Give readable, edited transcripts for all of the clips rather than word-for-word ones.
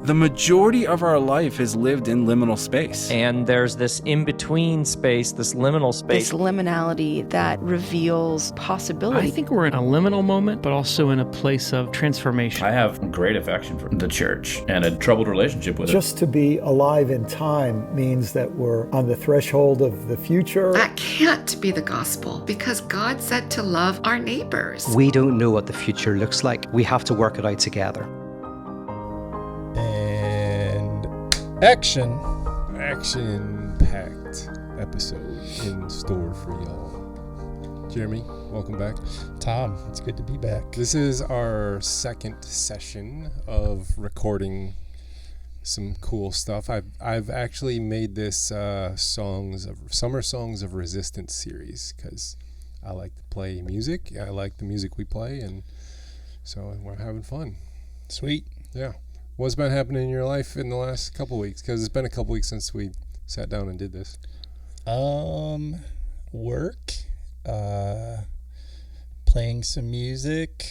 The majority of our life is lived in liminal space. And there's this in-between space, this liminal space. This liminality that reveals possibility. I think we're in a liminal moment, but also in a place of transformation. I have great affection for the church and a troubled relationship with it. Just to be alive in time means that we're on the threshold of the future. That can't be the gospel, because God said to love our neighbors. We don't know what the future looks like. We have to work it out together. And action. Action-packed episode in store for y'all. Jeremy, welcome back. Tom, it's good to be back. This is our second session of recording some cool stuff. I've actually made this summer songs of resistance series because I like to play music. I like the music we play, and so we're having fun. Sweet. Yeah. What's been happening in your life in the last couple weeks? Because it's been a couple weeks since we sat down and did this. Work, playing some music,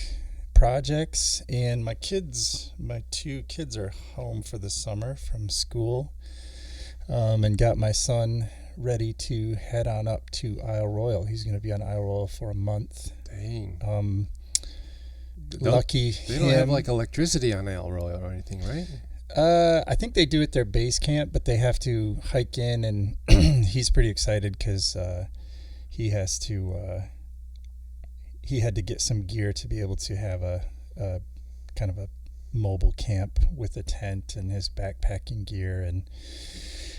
projects, and my two kids are home for the summer from school, and got my son ready to head on up to Isle Royale. He's going to be on Isle Royale for a month. Dang. Lucky They don't have like electricity on Isle Royale or anything, right? I think they do at their base camp, but they have to hike in, and he's pretty excited because he had to get some gear to be able to have a kind of a mobile camp with a tent and his backpacking gear. And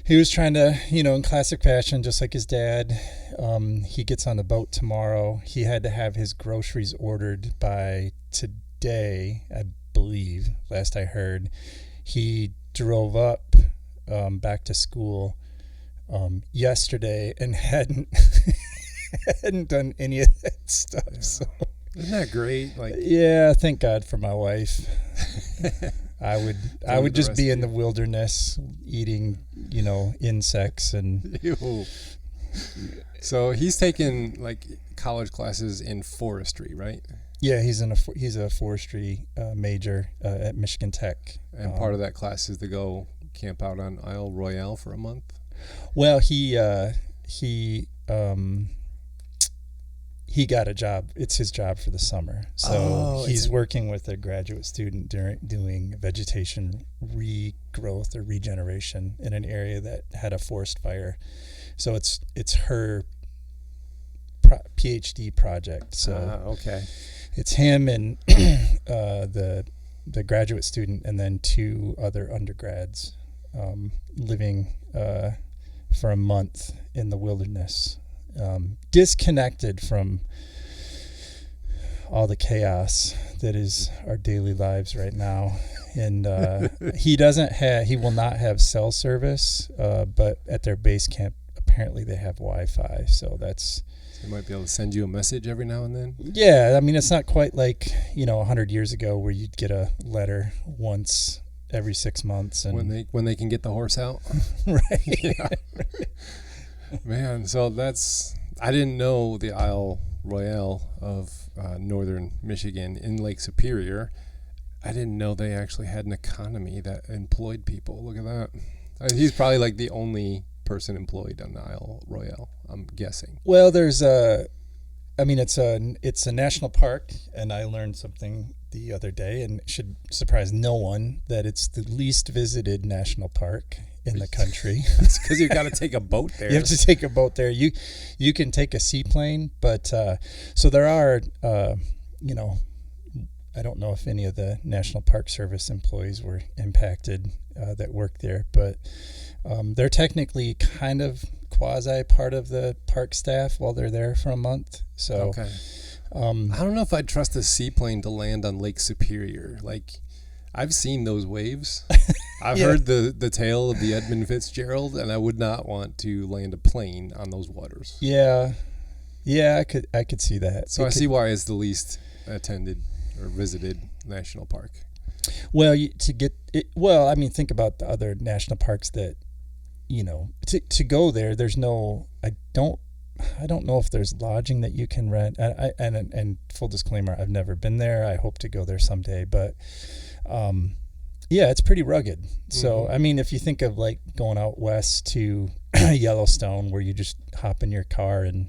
he was trying to, in classic fashion, just like his dad, he gets on the boat tomorrow. He had to have his groceries ordered by today, I believe, last I heard. He drove up back to school yesterday and hadn't done any of that stuff. Yeah. So isn't that great? Yeah, thank God for my wife. I would just be in the wilderness eating, insects and. Ew. So he's taking college classes in forestry, right? Yeah, he's a forestry major at Michigan Tech. And part of that class is to go camp out on Isle Royale for a month. Well, he got a job. It's his job for the summer. So he's working with a graduate student doing vegetation regrowth or regeneration in an area that had a forest fire. So it's her PhD project. So okay. It's him and the graduate student, and then two other undergrads living for a month in the wilderness, disconnected from all the chaos that is our daily lives right now. And he will not have cell service, but at their base camp, apparently they have Wi-Fi. So they might be able to send you a message every now and then. Yeah, I mean, it's not quite like 100 years ago where you'd get a letter once every 6 months, and when they can get the horse out. Right. Yeah. Man, so I didn't know the Isle Royale of northern Michigan in Lake Superior. I didn't know they actually had an economy that employed people. Look at that. He's probably the only person employed on the Isle Royale, I'm guessing. Well, it's a national park, and I learned something the other day, and it should surprise no one that it's the least visited national park in the country. It's because you've got to take a boat there. You have to take a boat there. You can take a seaplane, but so there are, I don't know if any of the National Park Service employees were impacted that work there, but they're technically kind of quasi part of the park staff while they're there for a month. So okay. I don't know if I'd trust a seaplane to land on Lake Superior. I've seen those waves. I've heard the tale of the Edmund Fitzgerald, and I would not want to land a plane on those waters. Yeah, I could see that. So I see why it's the least attended or visited national park. Well, think about the other national parks that, to go there. There's no. I don't know if there's lodging that you can rent. And full disclaimer, I've never been there. I hope to go there someday, but Yeah, it's pretty rugged. So, I mean, if you think of like going out west to Yellowstone, where you just hop in your car and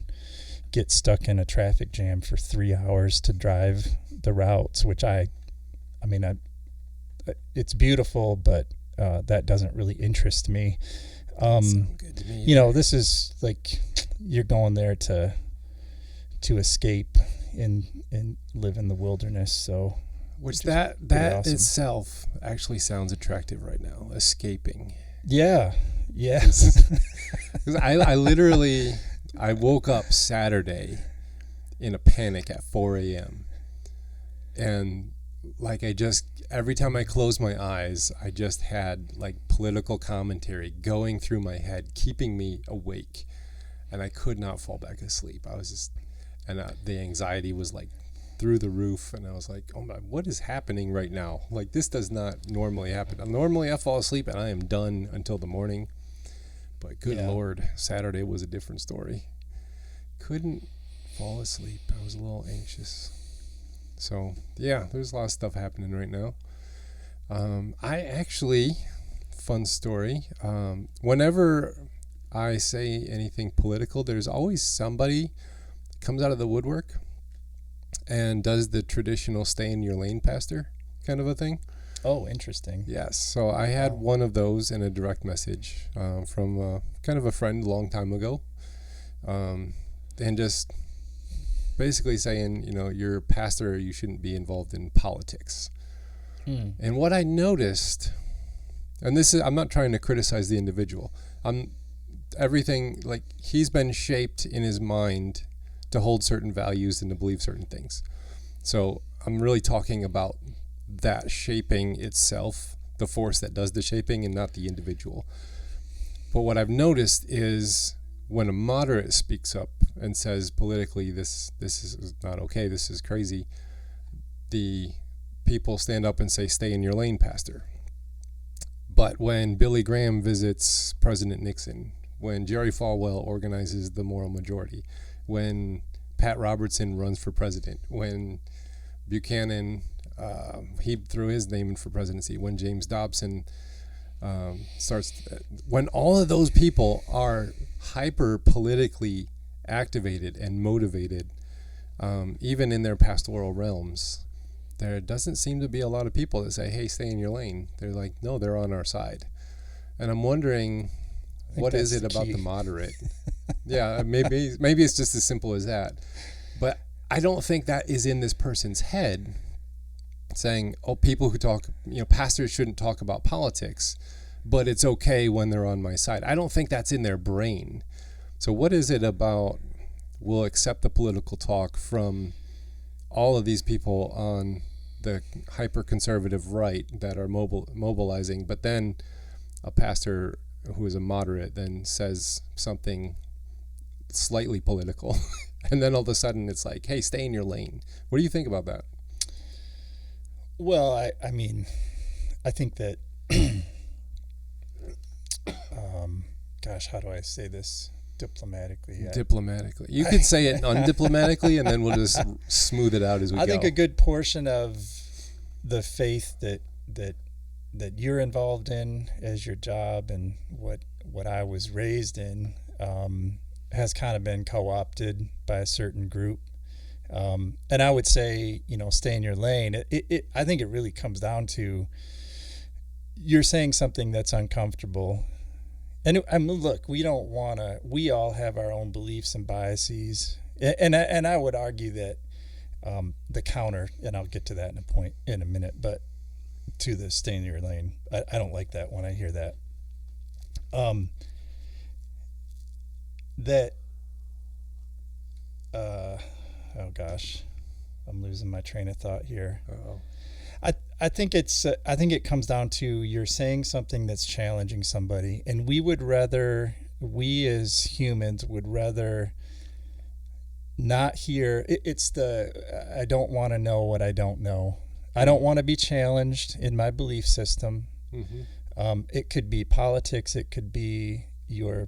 get stuck in a traffic jam for 3 hours to drive the routes, which it's beautiful, but that doesn't really interest me. Good to me. This is like you're going there to escape and live in the wilderness. So, which that awesome. itself actually sounds attractive right now. Escaping. Yeah. Yes. Because I woke up Saturday in a panic at 4 a.m. And like every time I closed my eyes, I just had like political commentary going through my head, keeping me awake. And I could not fall back asleep. I was just, the anxiety was like through the roof. And I was like, oh my, what is happening right now? Like, this does not normally happen. Normally I fall asleep and I am done until the morning. But good Lord, Saturday was a different story. Couldn't fall asleep. I was a little anxious. So, yeah, there's a lot of stuff happening right now. Fun story, whenever I say anything political, there's always somebody comes out of the woodwork and does the traditional stay in your lane, pastor kind of a thing. Oh, interesting. Yes. So I had one of those in a direct message from kind of a friend a long time ago. And just basically saying, you're a pastor, you shouldn't be involved in politics. And what I noticed, and I'm not trying to criticize the individual. Everything, like, he's been shaped in his mind to hold certain values and to believe certain things. So I'm really talking about that shaping itself, the force that does the shaping, and not the individual. But what I've noticed is when a moderate speaks up and says politically this is not okay, this is crazy, the people stand up and say, stay in your lane, pastor. But when Billy Graham visits President Nixon, when Jerry Falwell organizes the moral majority, when Pat Robertson runs for president, when Buchanan he threw his name in for presidency, when James Dobson when all of those people are hyper politically activated and motivated, even in their pastoral realms, there doesn't seem to be a lot of people that say, hey, stay in your lane. They're like, no, they're on our side. And I'm wondering, what is it about the moderate? Yeah, maybe it's just as simple as that. But I don't think that is in this person's head, saying, oh, people who talk, pastors shouldn't talk about politics, but it's okay when they're on my side. I don't think that's in their brain. So what is it about we'll accept the political talk from all of these people on the hyper-conservative right that are mobilizing, but then a pastor who is a moderate then says something slightly political, and then all of a sudden it's like, hey, stay in your lane. What do you think about that? Well, I think that, gosh, how do I say this diplomatically? Diplomatically. You could say it undiplomatically, and then we'll just smooth it out as we go. I think a good portion of the faith that you're involved in as your job and what I was raised in has kind of been co-opted by a certain group. And I would say, stay in your lane. I think it really comes down to you're saying something that's uncomfortable. And look, we all have our own beliefs and biases. And I would argue that the counter, and I'll get to that in a minute, but to the stay in your lane, I don't like that when I hear that. Oh gosh, I'm losing my train of thought here. Uh-oh. I think it comes down to you're saying something that's challenging somebody, and we as humans would rather not hear. I don't want to know what I don't know. I don't want to be challenged in my belief system. Mm-hmm. It could be politics. It could be your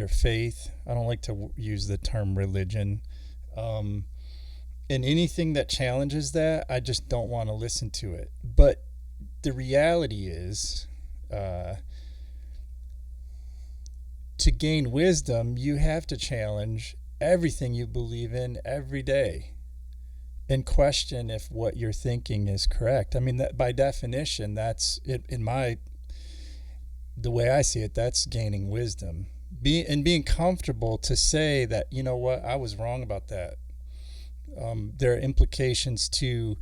faith. I don't like to use the term religion. And anything that challenges that, I just don't want to listen to it. But the reality is, to gain wisdom, you have to challenge everything you believe in every day and question if what you're thinking is correct. I mean, that by definition, that's it, the way I see it, that's gaining wisdom. Being comfortable to say that, you know what, I was wrong about that. There are implications to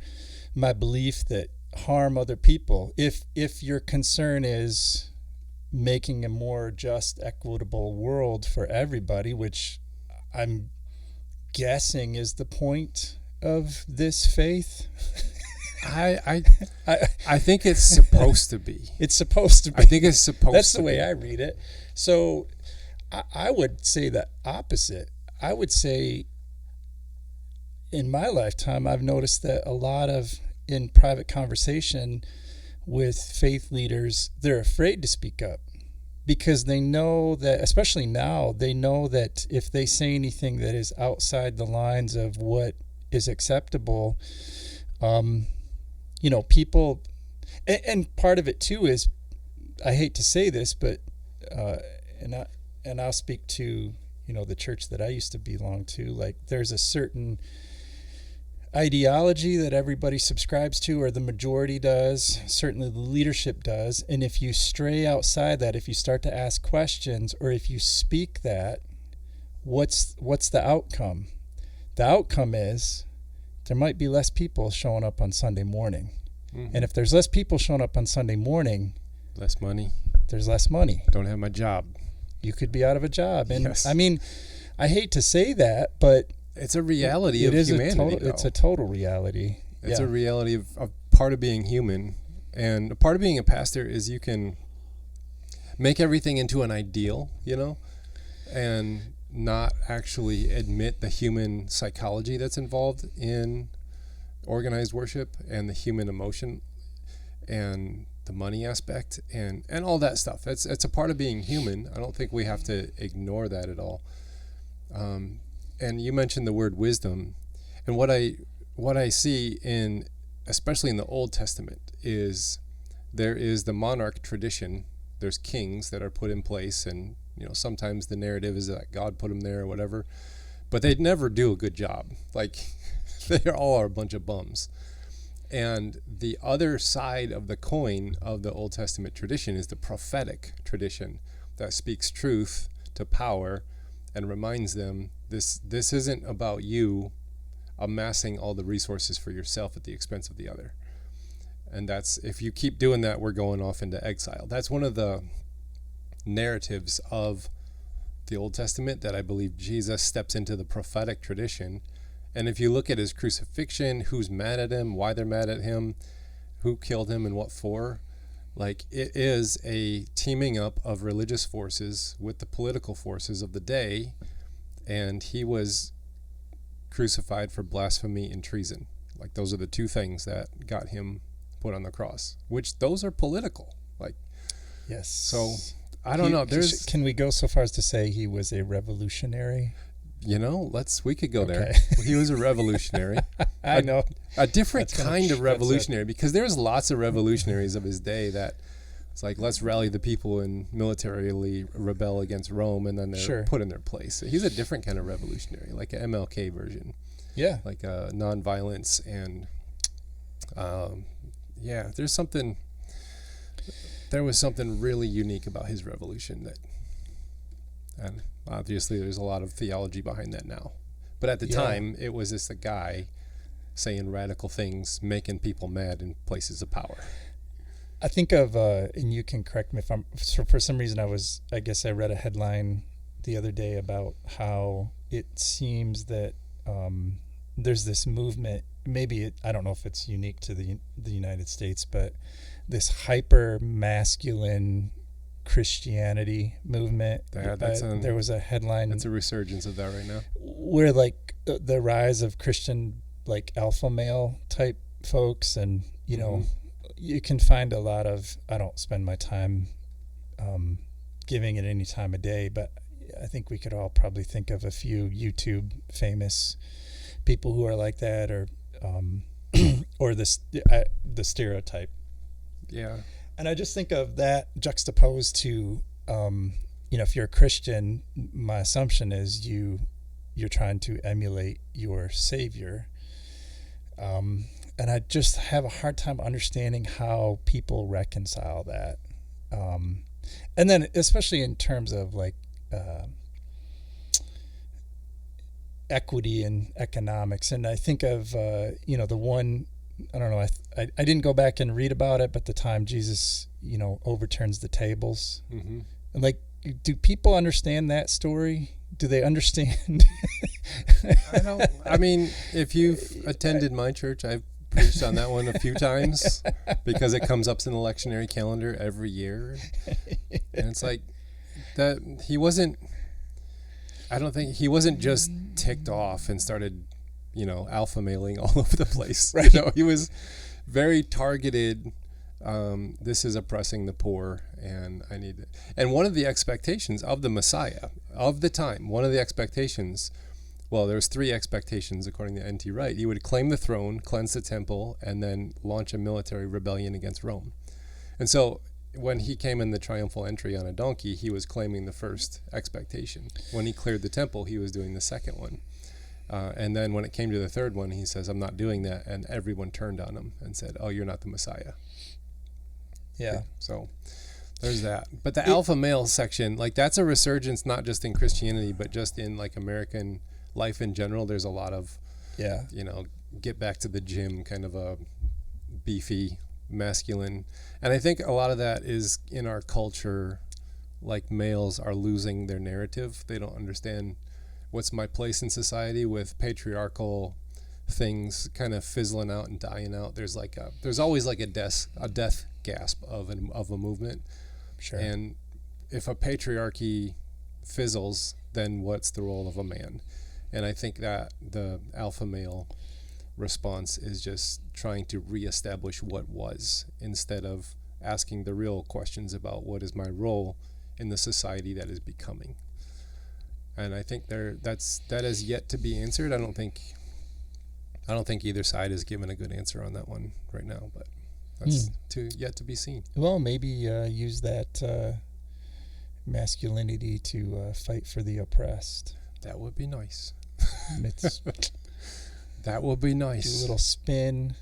my belief that harm other people. If your concern is making a more just, equitable world for everybody, which I'm guessing is the point of this faith. I think it's supposed to be. It's supposed to be. I think it's supposed That's to the way be. I read it. So I would say the opposite. I would say in my lifetime, I've noticed that a lot of, in private conversation with faith leaders, they're afraid to speak up because they know that, especially now, they know that if they say anything that is outside the lines of what is acceptable, people, and part of it too is, I hate to say this, but and I'll speak to the church that I used to belong to. Like, there's a certain ideology that everybody subscribes to, or the majority does, certainly the leadership does, and if you stray outside that, if you start to ask questions, or if you speak that, what's the outcome? The outcome is there might be less people showing up on Sunday morning. Mm-hmm. And if there's less people showing up on Sunday morning, less money. There's less money. Don't have my job. You could be out of a job. And yes. I mean, I hate to say that, but it's a reality of humanity. It's a total reality. It's a reality of part of being human. And a part of being a pastor is you can make everything into an ideal, and not actually admit the human psychology that's involved in organized worship and the human emotion and the money aspect and all that stuff. It's a part of being human. I don't think we have to ignore that at all. And you mentioned the word wisdom, and what I see especially in the Old Testament, is there is the monarch tradition. There's kings that are put in place, and sometimes the narrative is that God put them there or whatever, but they never do a good job. Like, they all are a bunch of bums. And the other side of the coin of the Old Testament tradition is the prophetic tradition that speaks truth to power and reminds them this isn't about you amassing all the resources for yourself at the expense of the other. And that's, if you keep doing that, we're going off into exile. That's one of the narratives of the Old Testament that I believe Jesus steps into the prophetic tradition. And if you look at his crucifixion, who's mad at him, why they're mad at him, who killed him and what for, like, it is a teaming up of religious forces with the political forces of the day, and he was crucified for blasphemy and treason. Like, those are the two things that got him put on the cross, which those are political. Like, yes. So I don't know. Can we go so far as to say he was a revolutionary? We could go there. He was a revolutionary. I know. A different kind of revolutionary, because there's lots of revolutionaries of his day that it's like, let's rally the people and militarily rebel against Rome, and then they're put in their place. He's a different kind of revolutionary, like an MLK version. Yeah. Like nonviolence and there was something really unique about his revolution and obviously there's a lot of theology behind that now. But at the time, it was just a guy saying radical things, making people mad in places of power. I think of, and you can correct me if I'm, for some reason I guess I read a headline the other day about how it seems that there's this movement, I don't know if it's unique to the United States, but this hyper masculine Christianity movement. There was a headline. That's a resurgence of that right now. Where, like, the rise of Christian, like, alpha male type folks, and you can find a lot of. I don't spend my time giving it any time of day, but I think we could all probably think of a few YouTube famous people who are like that, or or the stereotype. Yeah. And I just think of that juxtaposed to, if you're a Christian, my assumption is you're trying to emulate your Savior. And I just have a hard time understanding how people reconcile that. And then especially in terms of like equity and economics. And I think of, the one, I don't know, I didn't go back and read about it, but the time Jesus, overturns the tables. Mm-hmm. And like, do people understand that story? Do they understand? I mean, if you've attended my church, I've preached on that one a few times because it comes up in the lectionary calendar every year. And it's like that I don't think he wasn't just ticked off and started, alpha mailing all over the place. Right. He was very targeted. This is oppressing the poor, and I need it. And one of the expectations of the Messiah of the time, there's 3 expectations according to N.T. Wright. He would claim the throne, cleanse the temple, and then launch a military rebellion against Rome. And so when he came in the triumphal entry on a donkey, he was claiming the first expectation. When he cleared the temple, he was doing the second one. And then when it came to the third one, he says, I'm not doing that. And everyone turned on him and said, oh, you're not the Messiah. Yeah. So there's that. But the alpha male section, like that's a resurgence, not just in Christianity, but just in like American life in general. There's a lot of, get back to the gym kind of a beefy, masculine. And I think a lot of that is in our culture, like males are losing their narrative. They don't understand what's my place in society with patriarchal things kind of fizzling out and dying out. There's always like a death gasp of a movement. Sure. And if a patriarchy fizzles, then what's the role of a man? And I think that the alpha male response is just trying to reestablish what was instead of asking the real questions about what is my role in the society that is becoming. And I think that has yet to be answered. I don't think either side has given a good answer on that one right now, but that's yet to be seen. Well, maybe use that masculinity to fight for the oppressed. That would be nice. That would be nice. Do a little spin,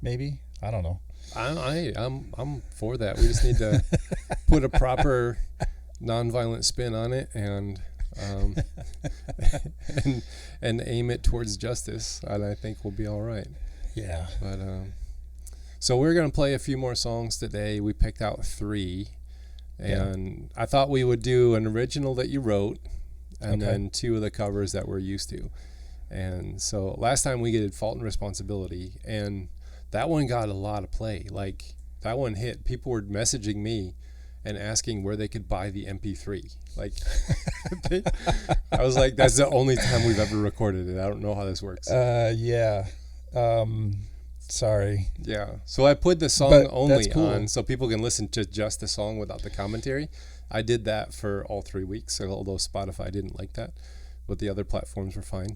maybe. I don't know. I'm for that. We just need to put a proper nonviolent spin on it and aim it towards justice, and I think we'll be all right. Yeah. But so we're gonna play a few more songs today. We picked out 3, and I thought we would do an original that you wrote, and then 2 of the covers that we're used to. And so last time we did Fault and Responsibility, and that one got a lot of play. Like that one hit. People were messaging me and asking where they could buy the MP3. Like, I was like, that's the only time we've ever recorded it. I don't know how this works. Yeah. Sorry. Yeah. So I put the song only cool. on so people can listen to just the song without the commentary. I did that for all 3 weeks, although Spotify didn't like that, but the other platforms were fine.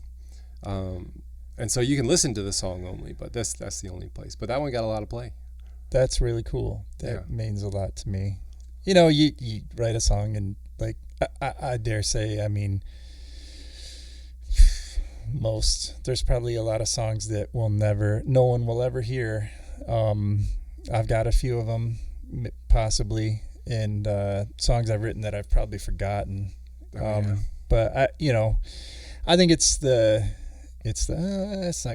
And so you can listen to the song only, but that's the only place. But that one got a lot of play. That's really cool. That means a lot to me. You write a song and like, I dare say, I mean, there's probably a lot of songs that no one will ever hear. I've got a few of them possibly, and songs I've written that I've probably forgotten. But I think it's not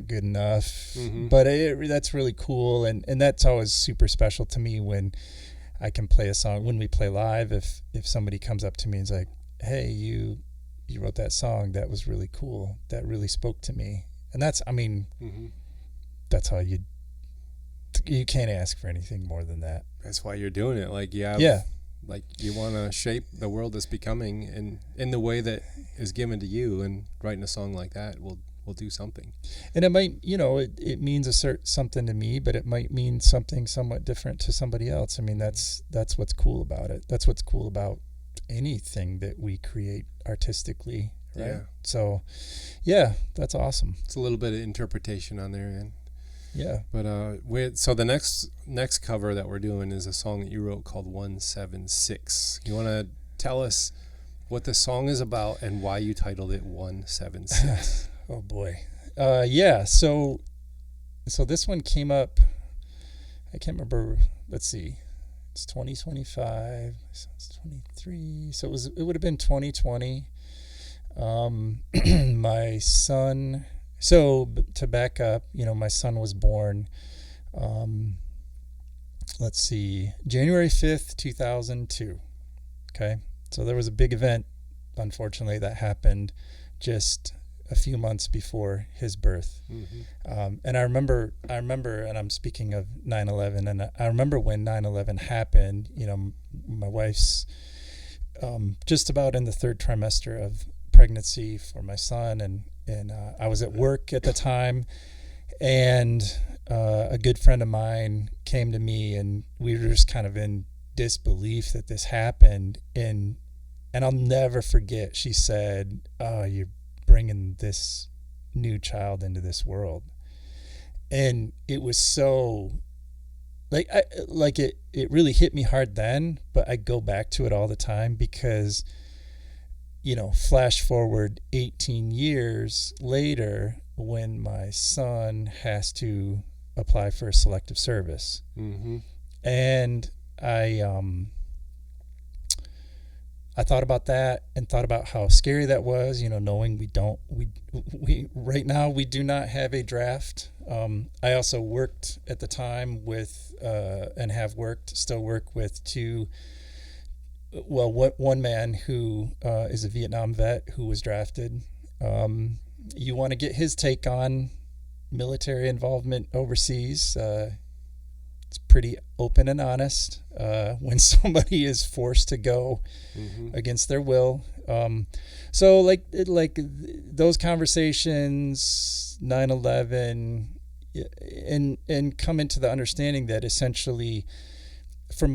good enough. Mm-hmm. But that's really cool, and that's always super special to me when I can play a song when we play live. If somebody comes up to me and is like, "Hey, you wrote that song. That was really cool. That really spoke to me." And that's how you can't ask for anything more than that. That's why you're doing it. Like like you want to shape the world that's becoming in the way that is given to you, and writing a song like that will do something. And it might, it means something to me, but it might mean something somewhat different to somebody else. I mean, that's what's cool about it. That's what's cool about anything that we create artistically, right? Yeah. So, yeah, that's awesome. It's a little bit of interpretation on there, and Yeah. But so the next cover that we're doing is a song that you wrote called 176. You want to tell us what the song is about and why you titled it 176? Oh boy. Yeah. So this one came up. I can't remember. Let's see. It's 2025. So it's 23. So it would have been 2020. My son. So to back up, my son was born. Let's see, January 5th, 2002. Okay. So there was a big event, unfortunately, that happened just a few months before his birth. Mm-hmm. And I remember, and I'm speaking of 9/11, and I remember when 9/11 happened, my wife's just about in the third trimester of pregnancy for my son, and I was at work at the time, and a good friend of mine came to me, and we were just kind of in disbelief that this happened, and I'll never forget, she said, "Oh, you're bringing this new child into this world." And it was so it really hit me hard then, but I go back to it all the time because flash forward 18 years later when my son has to apply for a selective service. Mm-hmm. And I thought about that and thought about how scary that was, knowing we right now we do not have a draft. I also worked at the time with and still work with one man who is a Vietnam vet who was drafted. You want to get his take on military involvement overseas. It's pretty open and honest when somebody is forced to go against their will. So like those conversations, 9/11, and come into the understanding that essentially for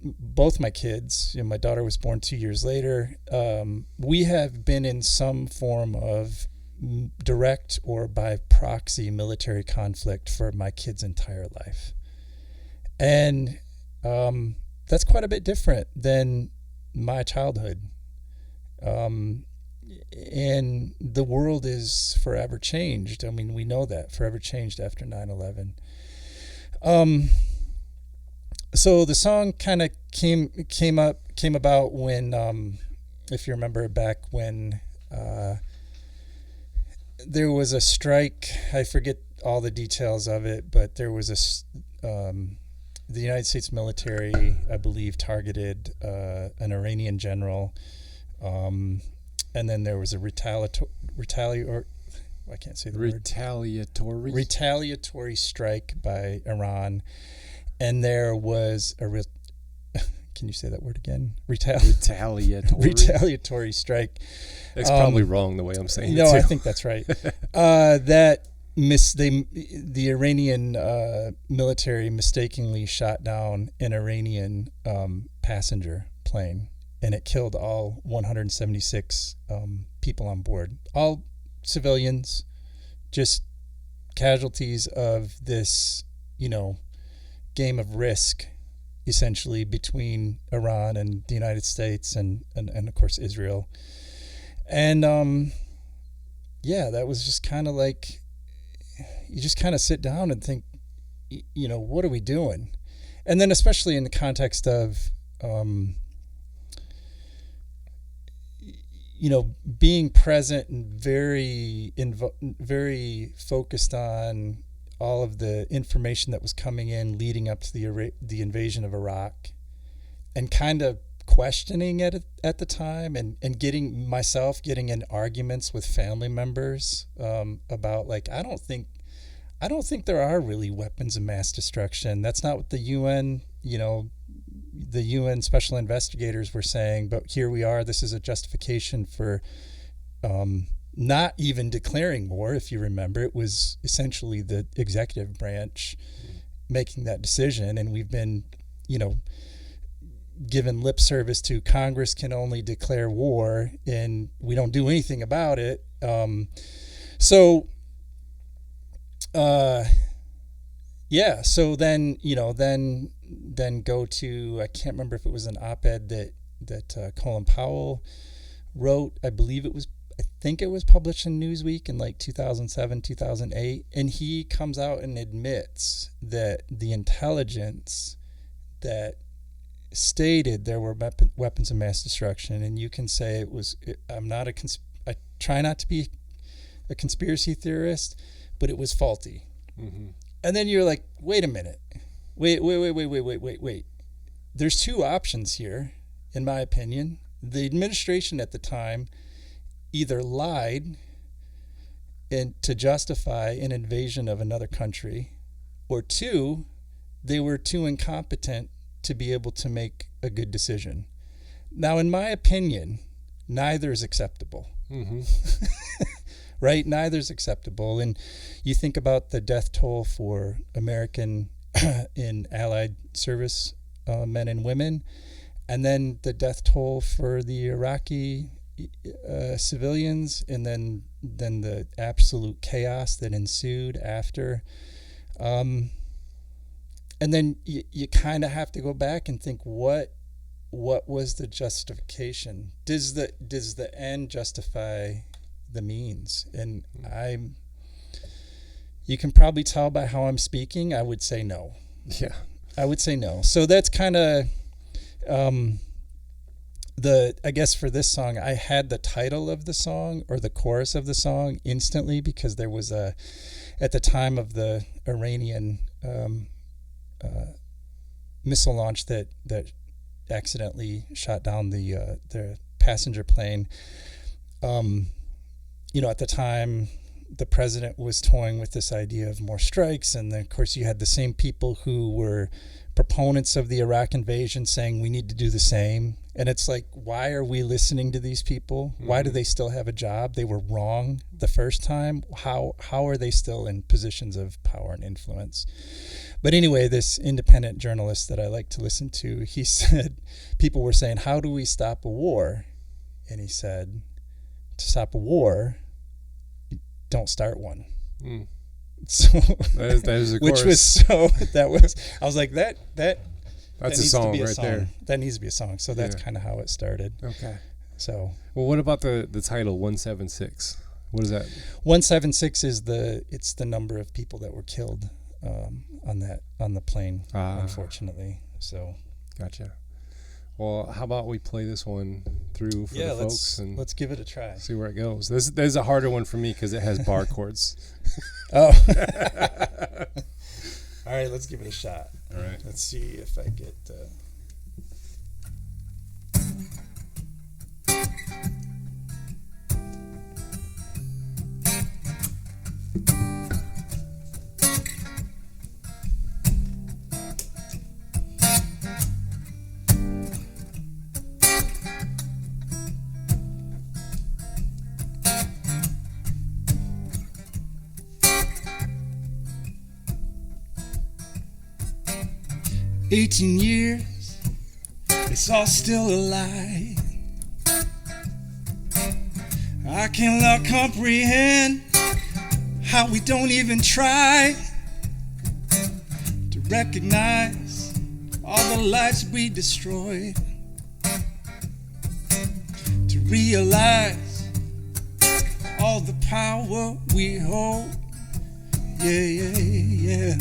both my kids, my daughter was born 2 years later, we have been in some form of direct or by proxy military conflict for my kid's entire life. And that's quite a bit different than my childhood. And the world is forever changed. I mean, we know that, forever changed after 9/11. So the song kind of came about when, if you remember back when there was a strike. I forget all the details of it, but there was the United States military, I believe, targeted an Iranian general, and then there was a retaliatory strike by Iran, and there was can you say that word again? Retaliatory strike. It's probably wrong the way I'm saying it. No, I think that's right. The Iranian military mistakenly shot down an Iranian passenger plane, and it killed all 176 people on board, all civilians, just casualties of this, game of risk, essentially, between Iran and the United States and of course Israel. And that was just kind of like, you just kind of sit down and think, what are we doing? And then especially in the context of, being present and very focused on all of the information that was coming in leading up to the invasion of Iraq, and kind of questioning it at the time, and getting in arguments with family members about, like, I don't think there are really weapons of mass destruction. That's not what the UN special investigators were saying, but here we are. This is a justification for not even declaring war. If you remember, it was essentially the executive branch making that decision, and we've been, given lip service to Congress can only declare war, and we don't do anything about it. yeah, so then, then go to, I can't remember if it was an op-ed that Colin Powell wrote. I think it was published in Newsweek in like 2007, 2008. And he comes out and admits that the intelligence that stated there were weapons of mass destruction, and you can say I try not to be a conspiracy theorist, but it was faulty. Mm-hmm. And then you're like, wait a minute. Wait. There's two options here, in my opinion. The administration at the time either lied to justify an invasion of another country, or two, they were too incompetent to be able to make a good decision. Now, in my opinion, neither is acceptable. Mm-hmm. Right? Neither is acceptable. And you think about the death toll for American and Allied service men and women, and then the death toll for the Iraqi civilians, and then the absolute chaos that ensued after. And then you kind of have to go back and think, what was the justification? Does the end justify the means? And you can probably tell by how I'm speaking, I would say no. Yeah. I would say no. So that's kind of I guess for this song, I had the title of the song or the chorus of the song instantly, because there was at the time of the Iranian missile launch that accidentally shot down the passenger plane. At the time, the president was toying with this idea of more strikes, and then, of course, you had the same people who were proponents of the Iraq invasion saying we need to do the same. And it's like, why are we listening to these people? Mm-hmm. Why do they still have a job? They were wrong the first time. How are they still in positions of power and influence? But anyway, this independent journalist that I like to listen to, he said, people were saying, how do we stop a war? And he said, to stop a war, don't start one. Mm. So that is a chorus. Which was so, I was like, that's a song right there. That needs to be a song. So that's kind of how it started. Okay. So. Well, what about the title 176? What is that? 176 is it's the number of people that were killed on the plane, unfortunately. So. Gotcha. Well, how about we play this one through for the folks and let's give it a try. See where it goes. This is a harder one for me because it has bar chords. Oh. All right, let's give it a shot. All right. Let's see if I get... 18 years, it's all still a lie. I cannot comprehend how we don't even try to recognize all the lives we destroyed, to realize all the power we hold. Yeah.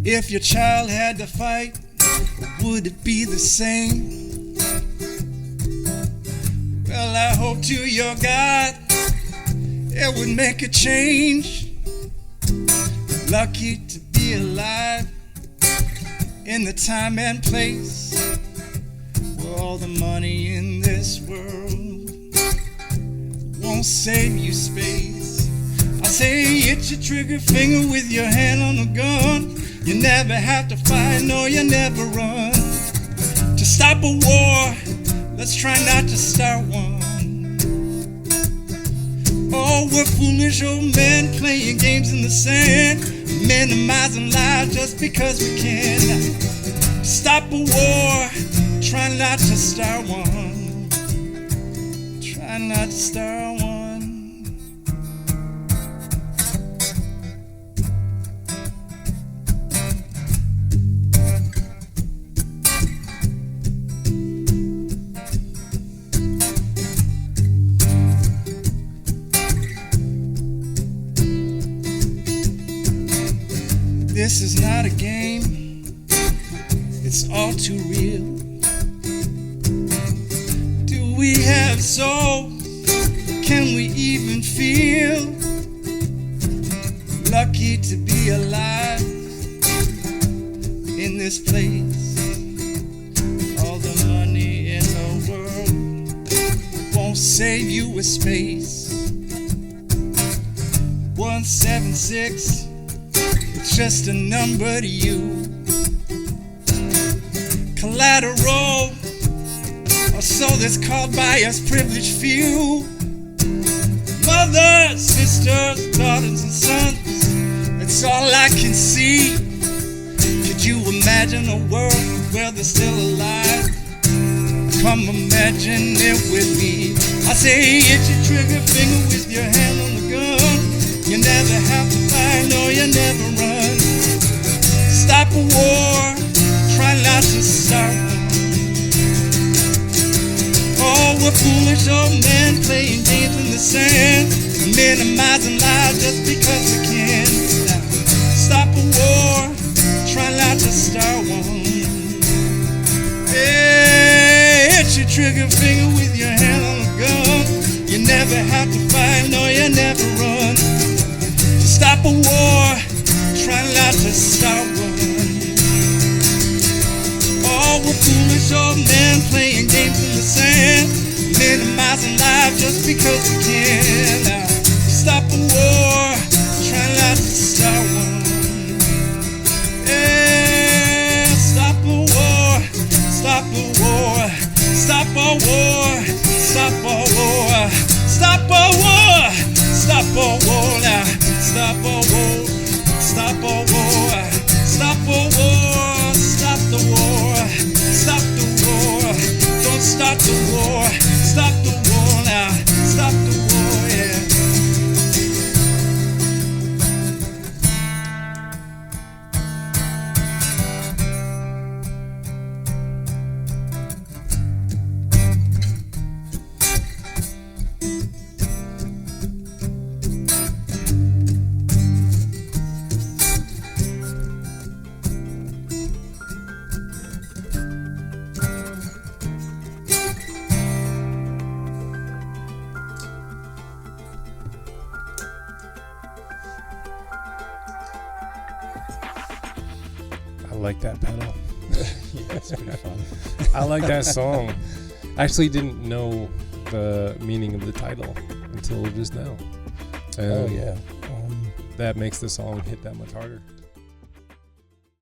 If your child had to fight, would it be the same? Well, I hope to your God it would make a change. Lucky to be alive in the time and place where all the money in this world won't save you space. I say hit your trigger finger with your hand on the gun. You never have to fight, no, you never run. To stop a war, let's try not to start one. Oh, we're foolish old men playing games in the sand, minimizing lives just because we can. Stop a war, try not to start one. Try not to start one. This is not a game, it's all too real. Do we have soul? Can we even feel? Lucky to be alive in this place. All the money in the world won't save you with space. 176, it's just a number to you. Collateral, or so that's called by us privileged few. Mothers, sisters, daughters and sons, that's all I can see. Could you imagine a world where they're still alive? Come imagine it with me. I say hit your trigger finger with your hand on the gun. You never have to fight, no, you never run. Stop a war, try not to start one. Oh, we're foolish old men playing games in the sand, minimizing lives just because we can. Stop a war, try not to start one. Hey, hit your trigger finger with your hand on the gun. You never have to fight, no, you never run. Stop a war, try not to start one. Oh, we're foolish old men playing games in the sand, minimizing life just because we can. Now, stop a war, try not to start one. Yeah, stop a war, stop a war, stop a war, stop a war, stop a war, stop a war now. Stop a war, stop a war, stop a war, stop the war, stop the war, don't start the war, stop the war now, stop the war, yeah. I like that pedal. Yeah, it's pretty fun. I like that song. I actually didn't know the meaning of the title until just now. Oh, yeah. That makes the song hit that much harder.